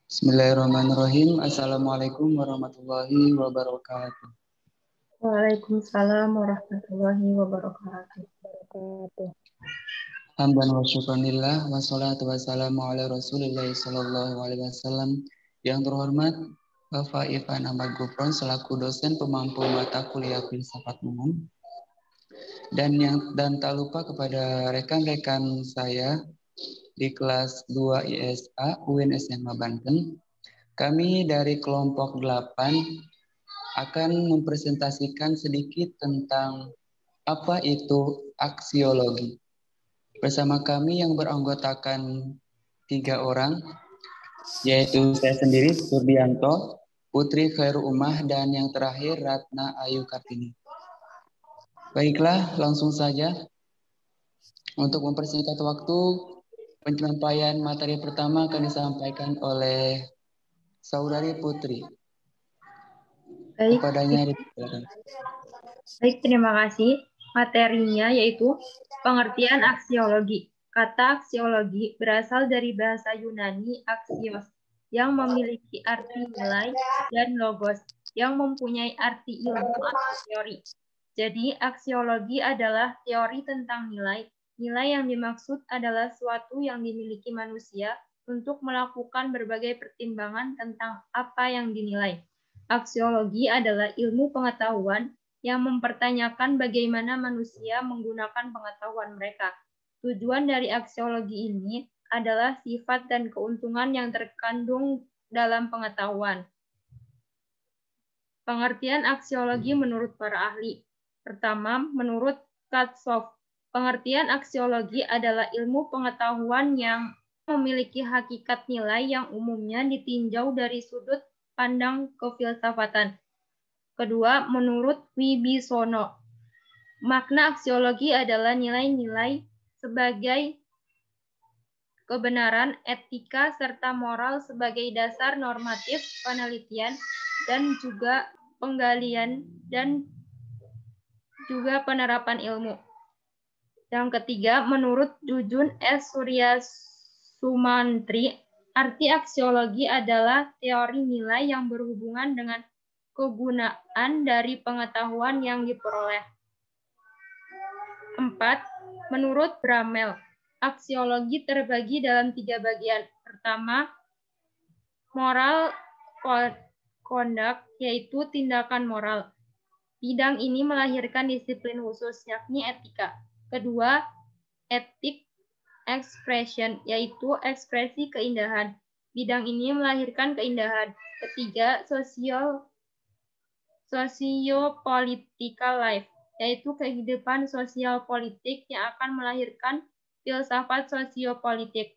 Bismillahirrahmanirrahim. Assalamualaikum warahmatullahi wabarakatuh. Waalaikumsalam warahmatullahi wabarakatuh. Hamdan wa syukranillah wassalatu wassalamu ala Rasulillah sallallahu alaihi wasallam. Yang terhormat Bapak Ivan Ahmad Gufron selaku dosen pemampu mata kuliah filsafat umum dan tak lupa kepada rekan-rekan saya di kelas 2 ISA UIN SMA Banten. Kami dari kelompok 8 akan mempresentasikan sedikit tentang apa itu aksiologi. Bersama kami yang beranggotakan 3 orang, yaitu saya sendiri, Surdianto, Putri Khairul Ummah, dan yang terakhir Ratna Ayu Kartini. Baiklah, langsung saja. Untuk mempersingkat waktu, penyampaian materi pertama akan disampaikan oleh Saudari Putri. Baik, Kepadanya terima kasih. Materinya yaitu pengertian aksiologi. Kata aksiologi berasal dari bahasa Yunani aksios, yang memiliki arti nilai, dan logos, yang mempunyai arti ilmu atau teori. Jadi, aksiologi adalah teori tentang nilai. Nilai yang dimaksud adalah suatu yang dimiliki manusia untuk melakukan berbagai pertimbangan tentang apa yang dinilai. Aksiologi adalah ilmu pengetahuan yang mempertanyakan bagaimana manusia menggunakan pengetahuan mereka. Tujuan dari aksiologi ini adalah sifat dan keuntungan yang terkandung dalam pengetahuan. Pengertian aksiologi menurut para ahli. Pertama, menurut Katsoff, pengertian aksiologi adalah ilmu pengetahuan yang memiliki hakikat nilai yang umumnya ditinjau dari sudut pandang kefilsafatan. Kedua, menurut Wibisono, makna aksiologi adalah nilai-nilai sebagai kebenaran, etika, serta moral sebagai dasar normatif penelitian dan juga penggalian dan juga penerapan ilmu. Yang ketiga, menurut Jujun S. Surya Sumantri, arti aksiologi adalah teori nilai yang berhubungan dengan kegunaan dari pengetahuan yang diperoleh. 4. Menurut Bramel, aksiologi terbagi dalam 3 bagian. Pertama, moral conduct, yaitu tindakan moral. Bidang ini melahirkan disiplin khusus, yakni etika. Kedua, ethic expression, yaitu ekspresi keindahan. Bidang ini melahirkan keindahan. Ketiga, socio-political life, yaitu kehidupan sosial politik yang akan melahirkan filsafat sosiopolitik.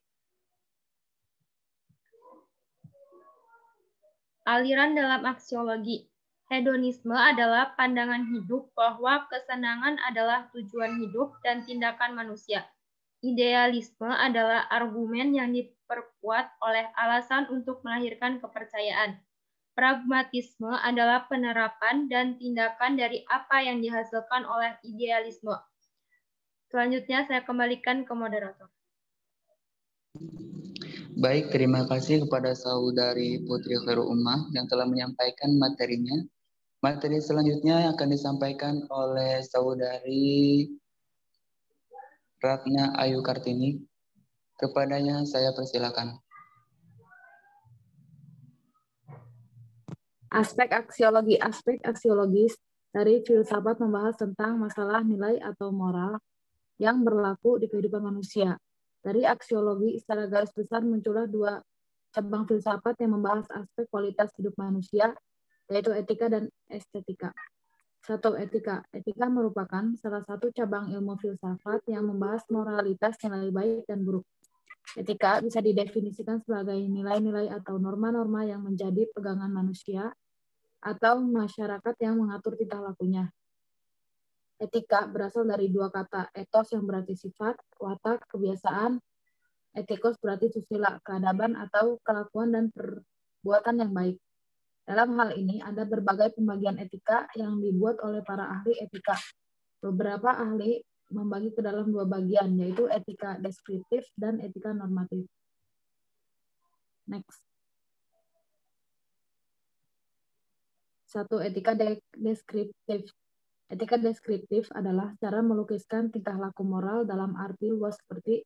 Aliran dalam aksiologi. Hedonisme adalah pandangan hidup bahwa kesenangan adalah tujuan hidup dan tindakan manusia. Idealisme adalah argumen yang diperkuat oleh alasan untuk melahirkan kepercayaan. Pragmatisme adalah penerapan dan tindakan dari apa yang dihasilkan oleh idealisme. Selanjutnya saya kembalikan ke moderator. Baik, terima kasih kepada Saudari Putri Khairul Ummah yang telah menyampaikan materinya. Materi selanjutnya akan disampaikan oleh Saudari Ratna Ayu Kartini. Kepadanya saya persilakan. Aspek aksiologis dari filsafat membahas tentang masalah nilai atau moral yang berlaku di kehidupan manusia. Dari aksiologi, secara garis besar muncullah 2 cabang filsafat yang membahas aspek kualitas hidup manusia, yaitu etika dan estetika. 1. Etika. Etika merupakan salah satu cabang ilmu filsafat yang membahas moralitas nilai baik dan buruk. Etika bisa didefinisikan sebagai nilai-nilai atau norma-norma yang menjadi pegangan manusia atau masyarakat yang mengatur tingkah lakunya. Etika berasal dari 2 kata, etos yang berarti sifat, watak, kebiasaan, etikos berarti susila, keadaban atau kelakuan dan perbuatan yang baik. Dalam hal ini, ada berbagai pembagian etika yang dibuat oleh para ahli etika. Beberapa ahli membagi ke dalam 2 bagian, yaitu etika deskriptif dan etika normatif. Next. 1. Etika deskriptif. Etika deskriptif adalah cara melukiskan tingkah laku moral dalam arti luas seperti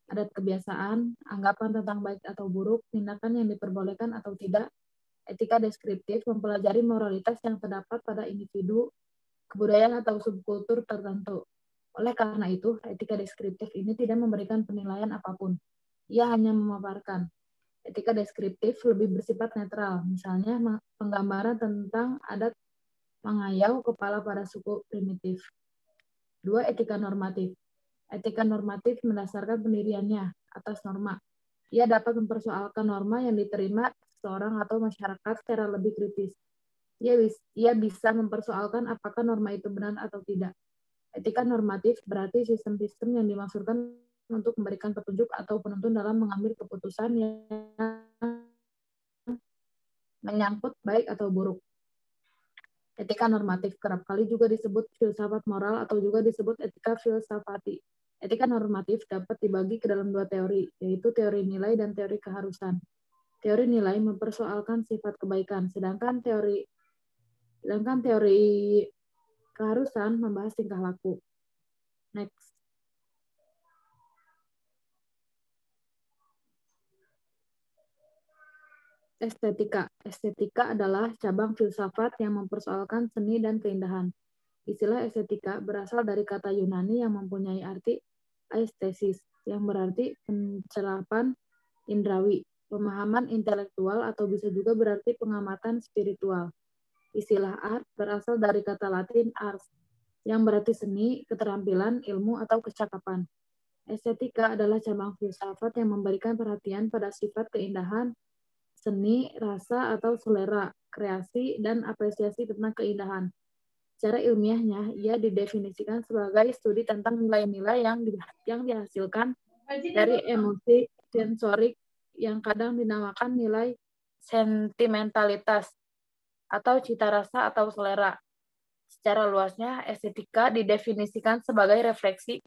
adat kebiasaan, anggapan tentang baik atau buruk, tindakan yang diperbolehkan atau tidak. Etika deskriptif mempelajari moralitas yang terdapat pada individu, kebudayaan atau subkultur tertentu. Oleh karena itu, etika deskriptif ini tidak memberikan penilaian apapun. Ia hanya memaparkan. Etika deskriptif lebih bersifat netral, misalnya penggambaran tentang adat mengayau kepala pada suku primitif. 2. Etika normatif. Etika normatif mendasarkan pendiriannya atas norma. Ia dapat mempersoalkan norma yang diterima seseorang atau masyarakat secara lebih kritis. Ia bisa mempersoalkan apakah norma itu benar atau tidak. Etika normatif berarti sistem-sistem yang dimaksudkan untuk memberikan petunjuk atau penuntun dalam mengambil keputusan yang menyangkut baik atau buruk. Etika normatif kerap kali juga disebut filsafat moral atau juga disebut etika filsafati. Etika normatif dapat dibagi ke dalam dua teori, yaitu teori nilai dan teori keharusan. Teori nilai mempersoalkan sifat kebaikan, sedangkan teori keharusan membahas tingkah laku. Next. Estetika. Estetika adalah cabang filsafat yang mempersoalkan seni dan keindahan. Istilah estetika berasal dari kata Yunani yang mempunyai arti aesthesis, yang berarti pencerapan indrawi, pemahaman intelektual, atau bisa juga berarti pengamatan spiritual. Istilah art berasal dari kata Latin ars, yang berarti seni, keterampilan, ilmu, atau kecakapan. Estetika adalah cabang filsafat yang memberikan perhatian pada sifat keindahan, seni, rasa, atau selera, kreasi, dan apresiasi tentang keindahan. Secara ilmiahnya, ia didefinisikan sebagai studi tentang nilai-nilai yang dihasilkan dari emosi sensorik yang kadang dinamakan nilai sentimentalitas atau cita rasa atau selera. Secara luasnya, estetika didefinisikan sebagai refleksi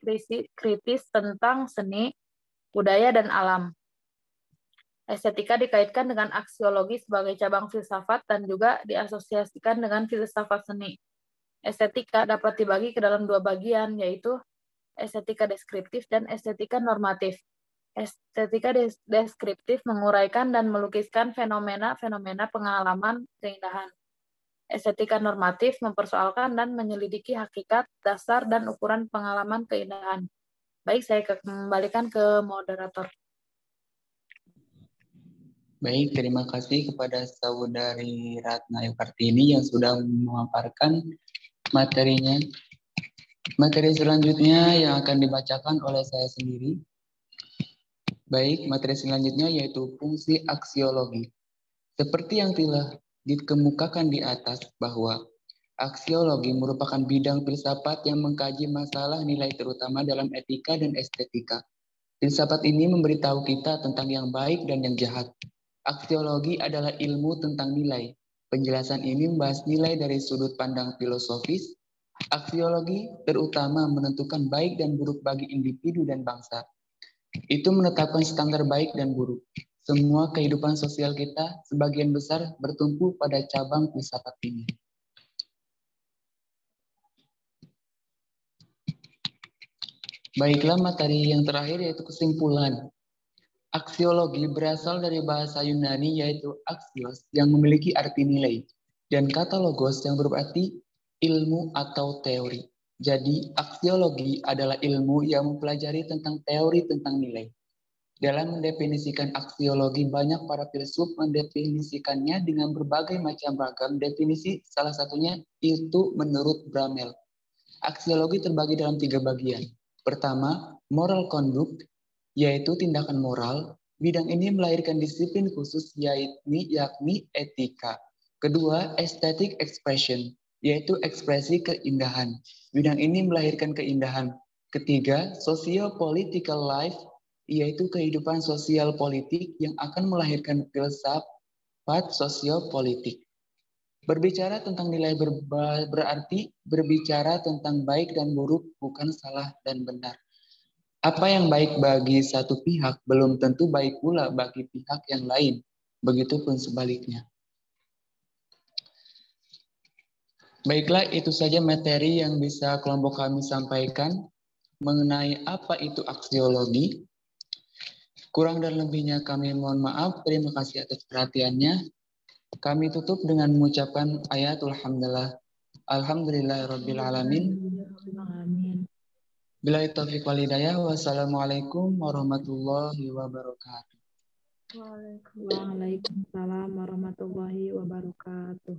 kritis tentang seni, budaya, dan alam. Estetika dikaitkan dengan aksiologi sebagai cabang filsafat dan juga diasosiasikan dengan filsafat seni. Estetika dapat dibagi ke dalam dua bagian, yaitu estetika deskriptif dan estetika normatif. Estetika deskriptif menguraikan dan melukiskan fenomena-fenomena pengalaman keindahan. Estetika normatif mempersoalkan dan menyelidiki hakikat, dasar, dan ukuran pengalaman keindahan. Baik, saya kembalikan ke moderator. Baik, terima kasih kepada Saudari Ratna Yukartini yang sudah memaparkan materinya. Materi selanjutnya yang akan dibacakan oleh saya sendiri. Baik, materi selanjutnya yaitu fungsi aksiologi. Seperti yang telah dikemukakan di atas bahwa aksiologi merupakan bidang filsafat yang mengkaji masalah nilai terutama dalam etika dan estetika. Filsafat ini memberitahu kita tentang yang baik dan yang jahat. Aksiologi adalah ilmu tentang nilai. Penjelasan ini membahas nilai dari sudut pandang filosofis. Aksiologi terutama menentukan baik dan buruk bagi individu dan bangsa. Itu menetapkan standar baik dan buruk. Semua kehidupan sosial kita sebagian besar bertumpu pada cabang filsafat ini. Baiklah, materi yang terakhir yaitu kesimpulan. Aksiologi berasal dari bahasa Yunani yaitu axios yang memiliki arti nilai dan kata logos yang berarti ilmu atau teori. Jadi aksiologi adalah ilmu yang mempelajari tentang teori tentang nilai. Dalam mendefinisikan aksiologi, banyak para filsuf mendefinisikannya dengan berbagai macam ragam definisi, salah satunya itu menurut Bramel. Aksiologi terbagi dalam 3 bagian. Pertama, moral conduct, yaitu tindakan moral. Bidang ini melahirkan disiplin khusus yakni etika. Kedua, aesthetic expression, yaitu ekspresi keindahan. Bidang ini melahirkan keindahan. Ketiga, socio-political life, yaitu kehidupan sosial politik yang akan melahirkan filsafat sosiopolitik. Berbicara tentang nilai berarti berbicara tentang baik dan buruk, bukan salah dan benar. Apa yang baik bagi satu pihak belum tentu baik pula bagi pihak yang lain. Begitupun sebaliknya. Baiklah, itu saja materi yang bisa kelompok kami sampaikan mengenai apa itu aksiologi. Kurang dan lebihnya kami mohon maaf. Terima kasih atas perhatiannya. Kami tutup dengan mengucapkan ayatul hamdalah. Alhamdulillahirabbil alamin. Amin. Billahi taufiq wal hidayah. Wassalamualaikum warahmatullahi wabarakatuh. Waalaikumsalam. Waalaikumsalam warahmatullahi wabarakatuh.